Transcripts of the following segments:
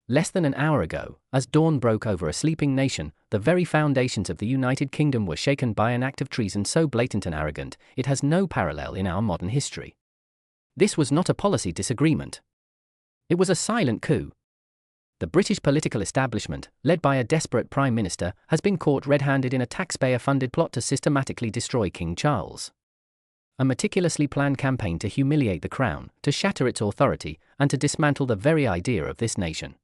Less than an hour ago, as dawn broke over a sleeping nation, the very foundations of the United Kingdom were shaken by an act of treason so blatant and arrogant, it has no parallel in our modern history. This was not a policy disagreement. It was a silent coup. The British political establishment, led by a desperate Prime Minister, has been caught red-handed in a taxpayer-funded plot to systematically destroy King Charles. A meticulously planned campaign to humiliate the Crown, to shatter its authority, and to dismantle the very idea of this nation.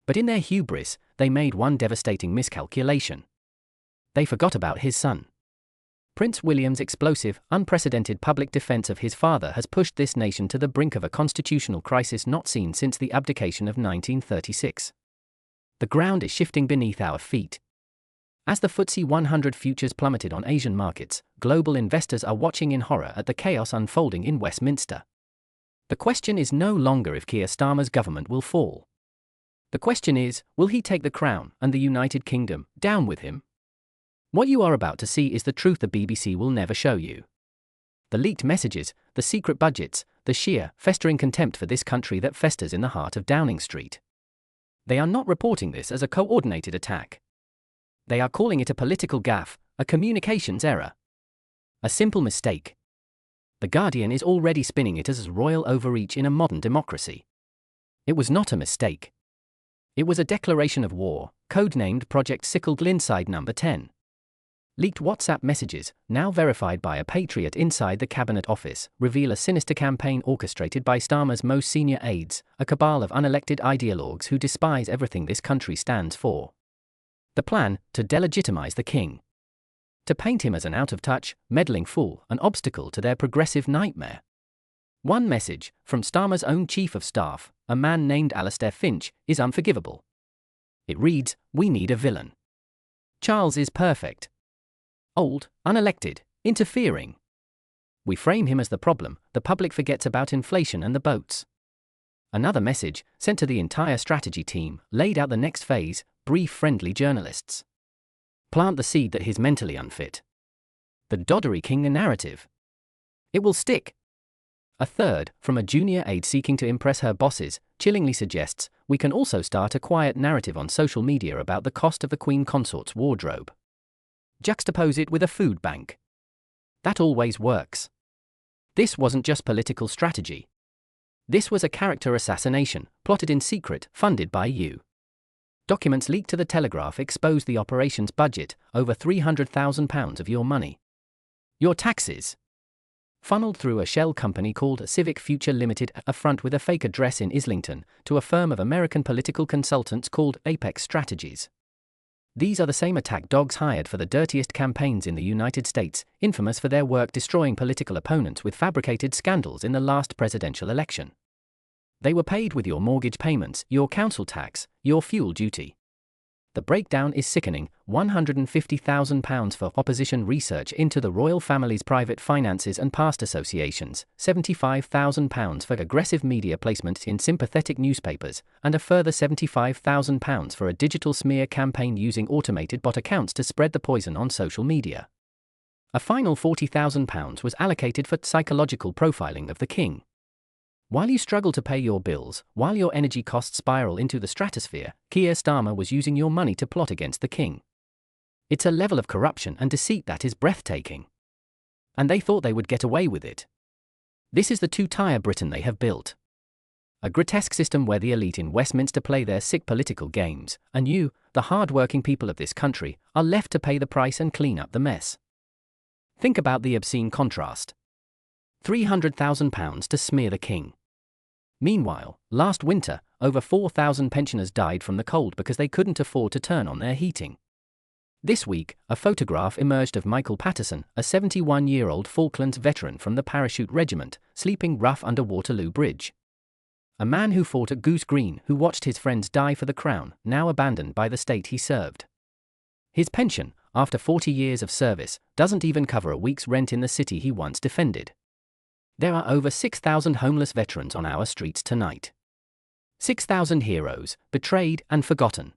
But in their hubris, they made one devastating miscalculation. They forgot about his son. Prince William's explosive, unprecedented public defense of his father has pushed this nation to the brink of a constitutional crisis not seen since the abdication of 1936. The ground is shifting beneath our feet. As the FTSE 100 futures plummeted on Asian markets, global investors are watching in horror at the chaos unfolding in Westminster. The question is no longer if Keir Starmer's government will fall. The question is, will he take the Crown and the United Kingdom down with him? What you are about to see is the truth the BBC will never show you. The leaked messages, the secret budgets, the sheer, festering contempt for this country that festers in the heart of Downing Street. They are not reporting this as a coordinated attack. They are calling it a political gaffe, a communications error. A simple mistake. The Guardian is already spinning it as royal overreach in a modern democracy. It was not a mistake. It was a declaration of war, codenamed Project Sickle Glynnside No. 10. Leaked WhatsApp messages, now verified by a patriot inside the Cabinet Office, reveal a sinister campaign orchestrated by Starmer's most senior aides, a cabal of unelected ideologues who despise everything this country stands for. The plan, to delegitimize the king. To paint him as an out-of-touch, meddling fool, an obstacle to their progressive nightmare. One message, from Starmer's own chief of staff, a man named Alastair Finch, is unforgivable. It reads, "We need a villain. Charles is perfect. Old, unelected, interfering. We frame him as the problem, the public forgets about inflation and the boats." Another message, sent to the entire strategy team, laid out the next phase, brief friendly journalists. Plant the seed that he's mentally unfit. The Doddery King narrative. It will stick. A third, from a junior aide seeking to impress her bosses, chillingly suggests, we can also start a quiet narrative on social media about the cost of the Queen Consort's wardrobe. Juxtapose it with a food bank. That always works. This wasn't just political strategy. This was a character assassination, plotted in secret, funded by you. Documents leaked to the Telegraph exposed the operation's budget, over £300,000 of your money. Your taxes. Funneled through a shell company called Civic Future Limited, a front with a fake address in Islington, to a firm of American political consultants called Apex Strategies. These are the same attack dogs hired for the dirtiest campaigns in the United States, infamous for their work destroying political opponents with fabricated scandals in the last presidential election. They were paid with your mortgage payments, your council tax, your fuel duty. The breakdown is sickening: £150,000 for opposition research into the royal family's private finances and past associations, £75,000 for aggressive media placement in sympathetic newspapers, and a further £75,000 for a digital smear campaign using automated bot accounts to spread the poison on social media. A final £40,000 was allocated for psychological profiling of the king. While you struggle to pay your bills, while your energy costs spiral into the stratosphere, Keir Starmer was using your money to plot against the king. It's a level of corruption and deceit that is breathtaking. And they thought they would get away with it. This is the two-tier Britain they have built. A grotesque system where the elite in Westminster play their sick political games, and you, the hard-working people of this country, are left to pay the price and clean up the mess. Think about the obscene contrast. £300,000 to smear the king. Meanwhile, last winter, over 4,000 pensioners died from the cold because they couldn't afford to turn on their heating. This week, a photograph emerged of Michael Patterson, a 71-year-old Falklands veteran from the Parachute Regiment, sleeping rough under Waterloo Bridge. A man who fought at Goose Green, who watched his friends die for the crown, now abandoned by the state he served. His pension, after 40 years of service, doesn't even cover a week's rent in the city he once defended. There are over 6,000 homeless veterans on our streets tonight. 6,000 heroes, betrayed and forgotten.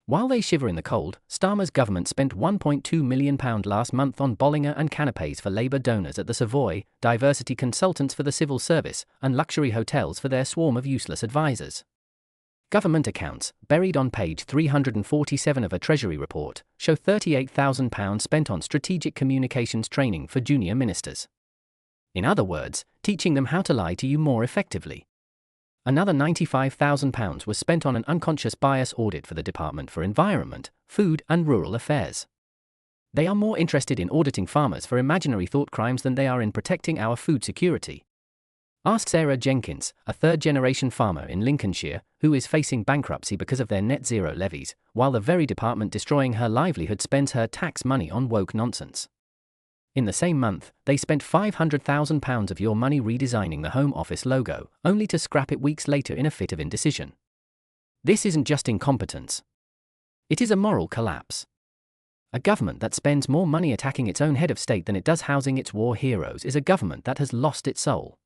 While they shiver in the cold, Starmer's government spent £1.2 million last month on Bollinger and canapés for Labour donors at the Savoy, diversity consultants for the civil service, and luxury hotels for their swarm of useless advisors. Government accounts, buried on page 347 of a Treasury report, show £38,000 spent on strategic communications training for junior ministers. In other words, teaching them how to lie to you more effectively. Another £95,000 was spent on an unconscious bias audit for the Department for Environment, Food and Rural Affairs. They are more interested in auditing farmers for imaginary thought crimes than they are in protecting our food security. Ask Sarah Jenkins, a third-generation farmer in Lincolnshire, who is facing bankruptcy because of their net zero levies, while the very department destroying her livelihood spends her tax money on woke nonsense. In the same month, they spent £500,000 of your money redesigning the Home Office logo, only to scrap it weeks later in a fit of indecision. This isn't just incompetence. It is a moral collapse. A government that spends more money attacking its own head of state than it does housing its war heroes is a government that has lost its soul.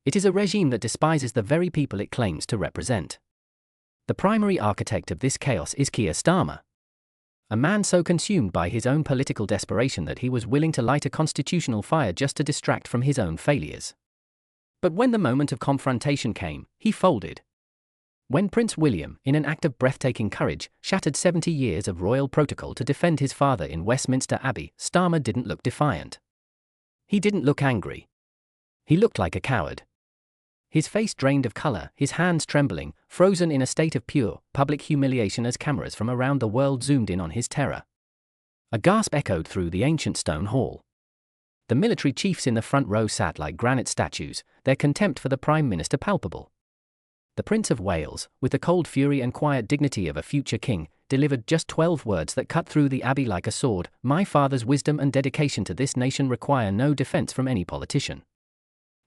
It is a regime that despises the very people it claims to represent. The primary architect of this chaos is Keir Starmer. A man so consumed by his own political desperation that he was willing to light a constitutional fire just to distract from his own failures. But when the moment of confrontation came, he folded. When Prince William, in an act of breathtaking courage, shattered 70 years of royal protocol to defend his father in Westminster Abbey, Starmer didn't look defiant. He didn't look angry. He looked like a coward. His face drained of colour, his hands trembling, frozen in a state of pure, public humiliation as cameras from around the world zoomed in on his terror. A gasp echoed through the ancient stone hall. The military chiefs in the front row sat like granite statues, their contempt for the Prime Minister palpable. The Prince of Wales, with the cold fury and quiet dignity of a future king, delivered just 12 words that cut through the Abbey like a sword. My father's wisdom and dedication to this nation require no defence from any politician.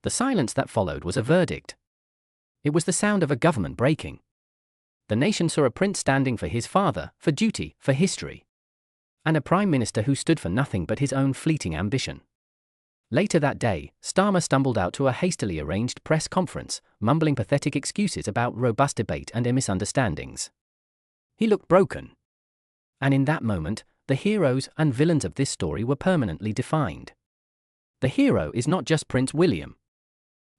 The silence that followed was a verdict. It was the sound of a government breaking. The nation saw a prince standing for his father, for duty, for history. And a prime minister who stood for nothing but his own fleeting ambition. Later that day, Starmer stumbled out to a hastily arranged press conference, mumbling pathetic excuses about robust debate and misunderstandings. He looked broken. And in that moment, the heroes and villains of this story were permanently defined. The hero is not just Prince William.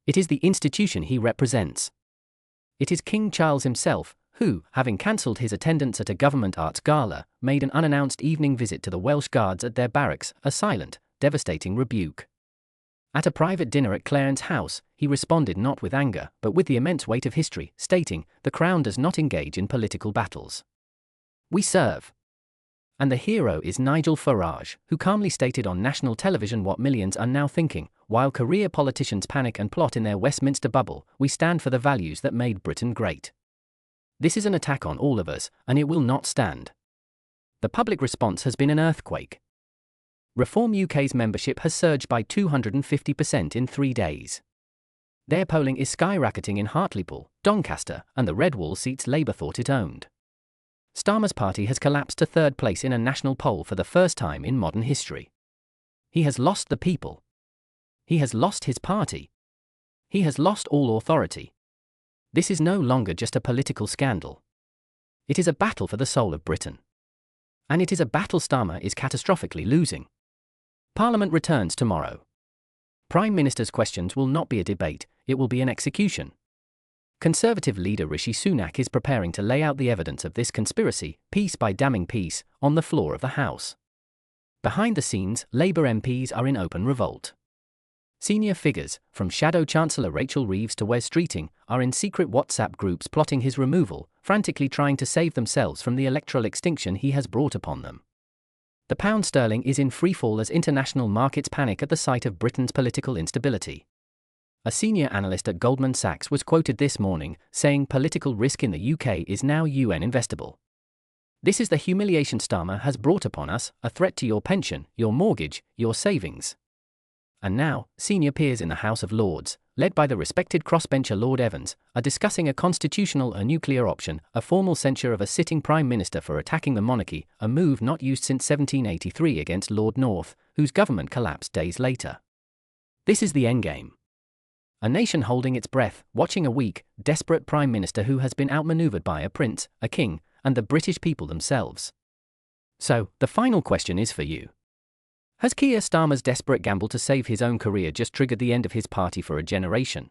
It is the institution he represents. It is King Charles himself, who, having cancelled his attendance at a government arts gala, made an unannounced evening visit to the Welsh Guards at their barracks, a silent, devastating rebuke. At a private dinner at Clarence House, he responded not with anger, but with the immense weight of history, stating, "The Crown does not engage in political battles. We serve." And the hero is Nigel Farage, who calmly stated on national television what millions are now thinking, while career politicians panic and plot in their Westminster bubble: we stand for the values that made Britain great. This is an attack on all of us, and it will not stand. The public response has been an earthquake. Reform UK's membership has surged by 250% in 3 days. Their polling is skyrocketing in Hartlepool, Doncaster, and the red wall seats Labour thought it owned. Starmer's party has collapsed to third place in a national poll for the first time in modern history. He has lost the people. He has lost his party. He has lost all authority. This is no longer just a political scandal. It is a battle for the soul of Britain. And it is a battle Starmer is catastrophically losing. Parliament returns tomorrow. Prime Minister's questions will not be a debate, it will be an execution. Conservative leader Rishi Sunak is preparing to lay out the evidence of this conspiracy, piece by damning piece, on the floor of the House. Behind the scenes, Labour MPs are in open revolt. Senior figures, from Shadow Chancellor Rachel Reeves to Wes Streeting, are in secret WhatsApp groups plotting his removal, frantically trying to save themselves from the electoral extinction he has brought upon them. The pound sterling is in freefall as international markets panic at the sight of Britain's political instability. A senior analyst at Goldman Sachs was quoted this morning, saying political risk in the UK is now UN investable. This is the humiliation Starmer has brought upon us, a threat to your pension, your mortgage, your savings. And now, senior peers in the House of Lords, led by the respected crossbencher Lord Evans, are discussing a constitutional or nuclear option, a formal censure of a sitting Prime Minister for attacking the monarchy, a move not used since 1783 against Lord North, whose government collapsed days later. This is the endgame. A nation holding its breath, watching a weak, desperate Prime Minister who has been outmaneuvered by a prince, a king, and the British people themselves. So, the final question is for you. Has Keir Starmer's desperate gamble to save his own career just triggered the end of his party for a generation?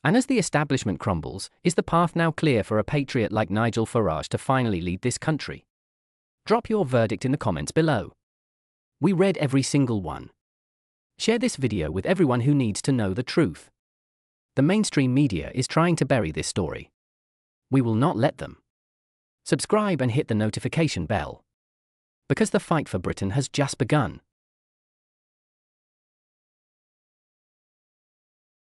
And as the establishment crumbles, is the path now clear for a patriot like Nigel Farage to finally lead this country? Drop your verdict in the comments below. We read every single one. Share this video with everyone who needs to know the truth. The mainstream media is trying to bury this story. We will not let them. Subscribe and hit the notification bell. Because the fight for Britain has just begun.